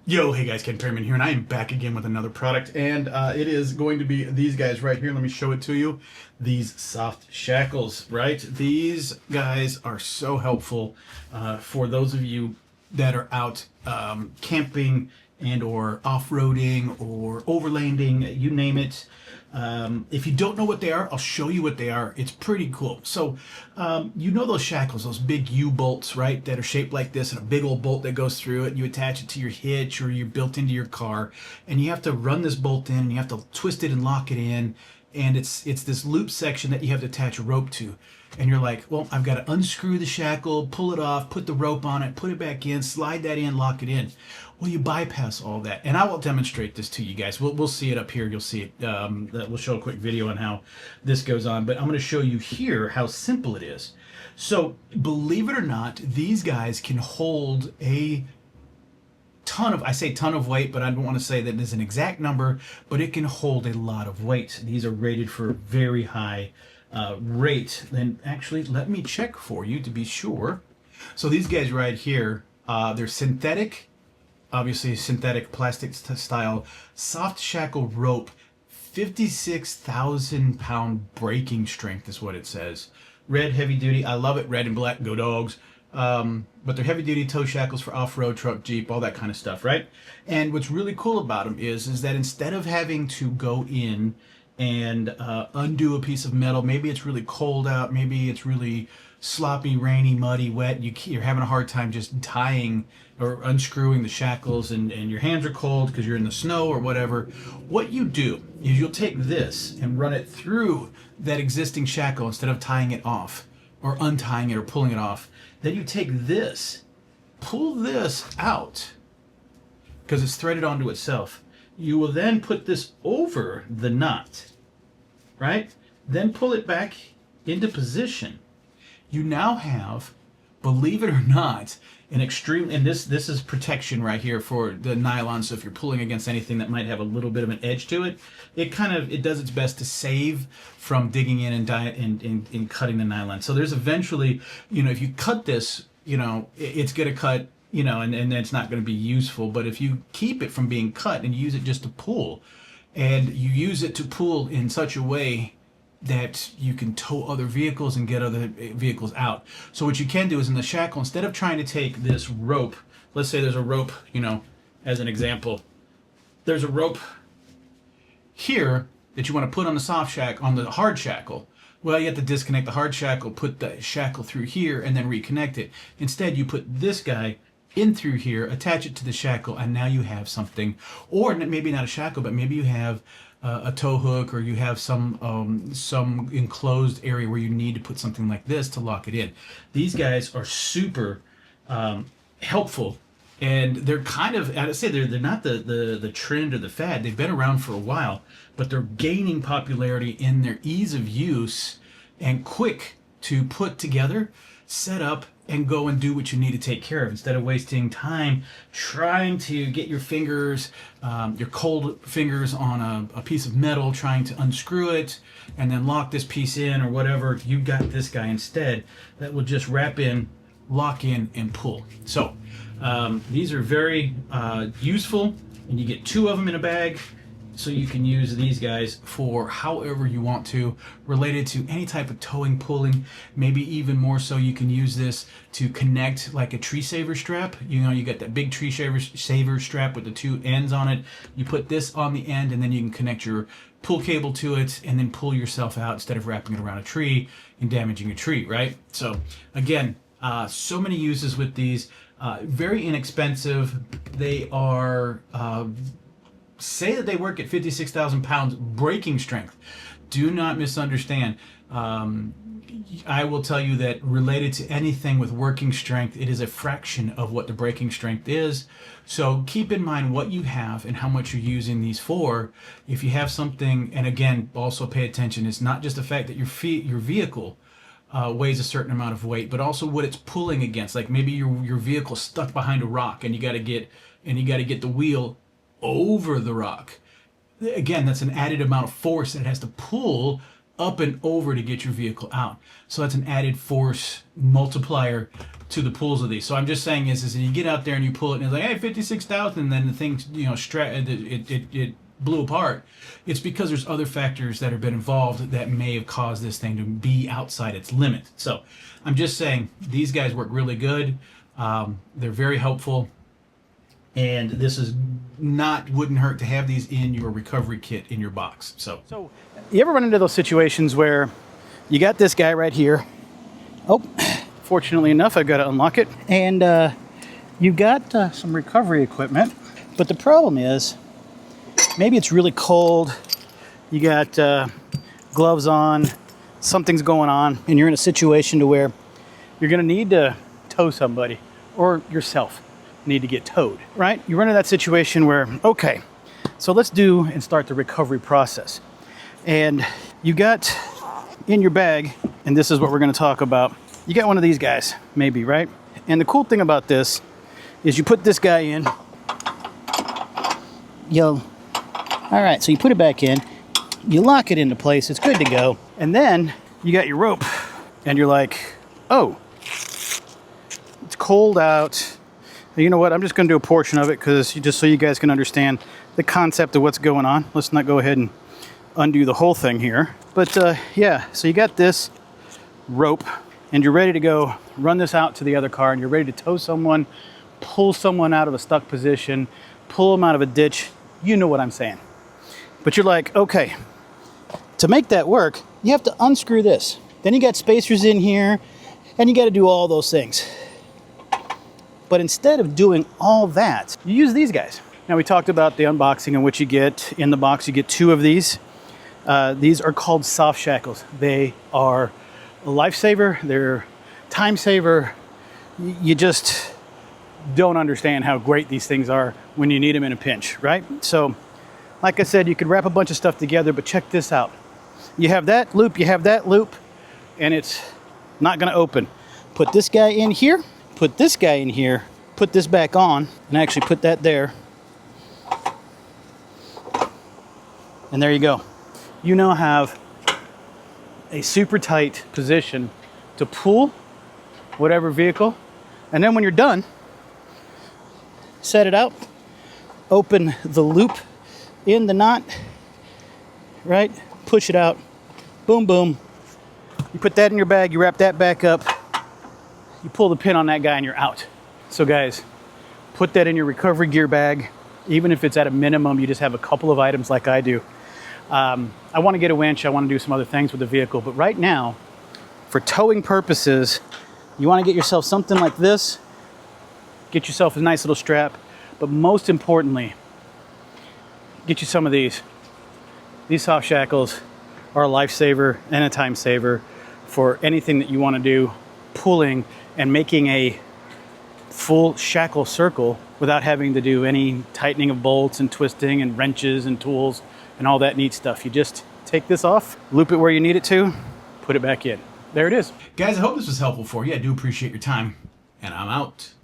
Yo, hey guys, Ken Perryman here, and I am back again with another product, and it is going to be these guys right here. Let me show it to you. These soft shackles, right? These guys are so helpful for those of you that are out camping and or off-roading or overlanding, you name it. If you don't know what they are, I'll show you what they are. It's pretty cool. So, you know those shackles, those big U-bolts, right, that are shaped like this, and a big old bolt that goes through it. You attach it to your hitch or you're built into your car, and you have to run this bolt in, and you have to twist it and lock it in, and it's this loop section that you have to attach a rope to. And you're like, well, I've got to unscrew the shackle, pull it off, put the rope on it, put it back in, slide that in, lock it in. Well, you bypass all that. And I will demonstrate this to you guys. We'll see it up here. You'll see it. We'll show a quick video on how this goes on. But I'm going to show you here how simple it is. So believe it or not, these guys can hold a ton of, I say ton of weight, but I don't want to say that there's an exact number, but it can hold a lot of weight. These are rated for very high rate. Then actually, let me check for you to be sure. So these guys right here, they're synthetic, obviously synthetic plastic style, soft shackle rope, 56,000 pound breaking strength is what it says. Red, heavy duty. I love it. Red and black. Go dogs. But they're heavy duty tow shackles for off-road, truck, Jeep, all that kind of stuff, right? And what's really cool about them is that instead of having to go in and undo a piece of metal, maybe it's really cold out, maybe it's really sloppy, rainy, muddy, wet, you're having a hard time just tying or unscrewing the shackles, and your hands are cold because you're in the snow or whatever. What you do is you'll take this and run it through that existing shackle instead of tying it off or untying it or pulling it off. Then you take this, pull this out because it's threaded onto itself. You will then put this over the knot, right? Then pull it back into position. You now have, believe it or not, an extreme, and this is protection right here for the nylon. So if you're pulling against anything that might have a little bit of an edge to it, it does its best to save from digging in and cutting the nylon. So there's eventually, if you cut this, it's going to cut, and it's not going to be useful. But if you keep it from being cut and use it just to pull, and you use it to pull in such a way that you can tow other vehicles and get other vehicles out. So what you can do is in the shackle, instead of trying to take this rope, let's say there's a rope, as an example, there's a rope here that you want to put on the on the hard shackle. Well, you have to disconnect the hard shackle, put the shackle through here, and then reconnect it. Instead, you put this guy in through here, attach it to the shackle, and now you have something. Or maybe not a shackle, but maybe you have a tow hook, or you have some enclosed area where you need to put something like this to lock it in. These guys are super helpful, and they're kind of, I'd say they're not the trend or the fad. They've been around for a while, but they're gaining popularity in their ease of use and quick to put together, set up, and go and do what you need to take care of instead of wasting time trying to get your fingers, your cold fingers on a piece of metal, trying to unscrew it and then lock this piece in or whatever. You got this guy instead that will just wrap in, lock in, and pull. So these are very useful, and you get two of them in a bag. So you can use these guys for however you want to, related to any type of towing, pulling. Maybe even more so, you can use this to connect like a tree saver strap. You got that big tree saver strap with the two ends on it. You put this on the end, and then you can connect your pull cable to it and then pull yourself out instead of wrapping it around a tree and damaging a tree, right? So again, so many uses with these. Very inexpensive. They are say that they work at 56,000 pounds breaking strength. Do not misunderstand. I will tell you that related to anything with working strength, it is a fraction of what the breaking strength is. So keep in mind what you have and how much you're using these for. If you have something, and again, also pay attention, it's not just the fact that your vehicle weighs a certain amount of weight, but also what it's pulling against. Like maybe your vehicle's stuck behind a rock, and you got to get the wheel over the rock. Again, that's an added amount of force that it has to pull up and over to get your vehicle out. So that's an added force multiplier to the pulls of these. So I'm just saying is you get out there and you pull it and it's like, hey, 56,000, and then the thing, you know, it blew apart. It's because there's other factors that have been involved that may have caused this thing to be outside its limit. So I'm just saying these guys work really good. They're very helpful. And this is wouldn't hurt to have these in your recovery kit in your box. So you ever run into those situations where you got this guy right here? Oh, fortunately enough, I've got to unlock it. And you've got some recovery equipment. But the problem is, maybe it's really cold. You got gloves on, something's going on, and you're in a situation to where you're going to need to tow somebody or yourself need to get towed, right? You run into that situation where, okay, so let's do and start the recovery process. And you got in your bag, and this is what we're going to talk about, you got one of these guys, maybe, right? And the cool thing about this is you put this guy in. All right, so you put it back in, you lock it into place, it's good to go. And then you got your rope, and you're like, oh, it's cold out. You know what, I'm just going to do a portion of it just so you guys can understand the concept of what's going on. Let's not go ahead and undo the whole thing here. But yeah, so you got this rope and you're ready to go run this out to the other car, and you're ready to tow someone, pull someone out of a stuck position, pull them out of a ditch. You know what I'm saying. But you're like, okay, to make that work, you have to unscrew this. Then you got spacers in here, and you got to do all those things. But instead of doing all that, you use these guys. Now, we talked about the unboxing and what you get in the box. You get 2 of these. These are called soft shackles. They are a lifesaver. They're time saver. You just don't understand how great these things are when you need them in a pinch, right? So, like I said, you could wrap a bunch of stuff together, but check this out. You have that loop, and it's not going to open. Put this guy in here. Put this guy in here, put this back on, and actually put that there. And there you go. You now have a super tight position to pull whatever vehicle. And then when you're done, set it out, open the loop in the knot, right? Push it out, boom, boom. You put that in your bag, you wrap that back up, you pull the pin on that guy and you're out. So guys, put that in your recovery gear bag. Even if it's at a minimum, you just have a couple of items like I do. I want to get a winch. I want to do some other things with the vehicle. But right now, for towing purposes, you want to get yourself something like this. Get yourself a nice little strap. But most importantly, get you some of these. These soft shackles are a lifesaver and a time saver for anything that you want to do, pulling and making a full shackle circle without having to do any tightening of bolts and twisting and wrenches and tools and all that neat stuff. You just take this off, loop it where you need it to, put it back in. There it is. Guys, I hope this was helpful for you. I do appreciate your time, and I'm out.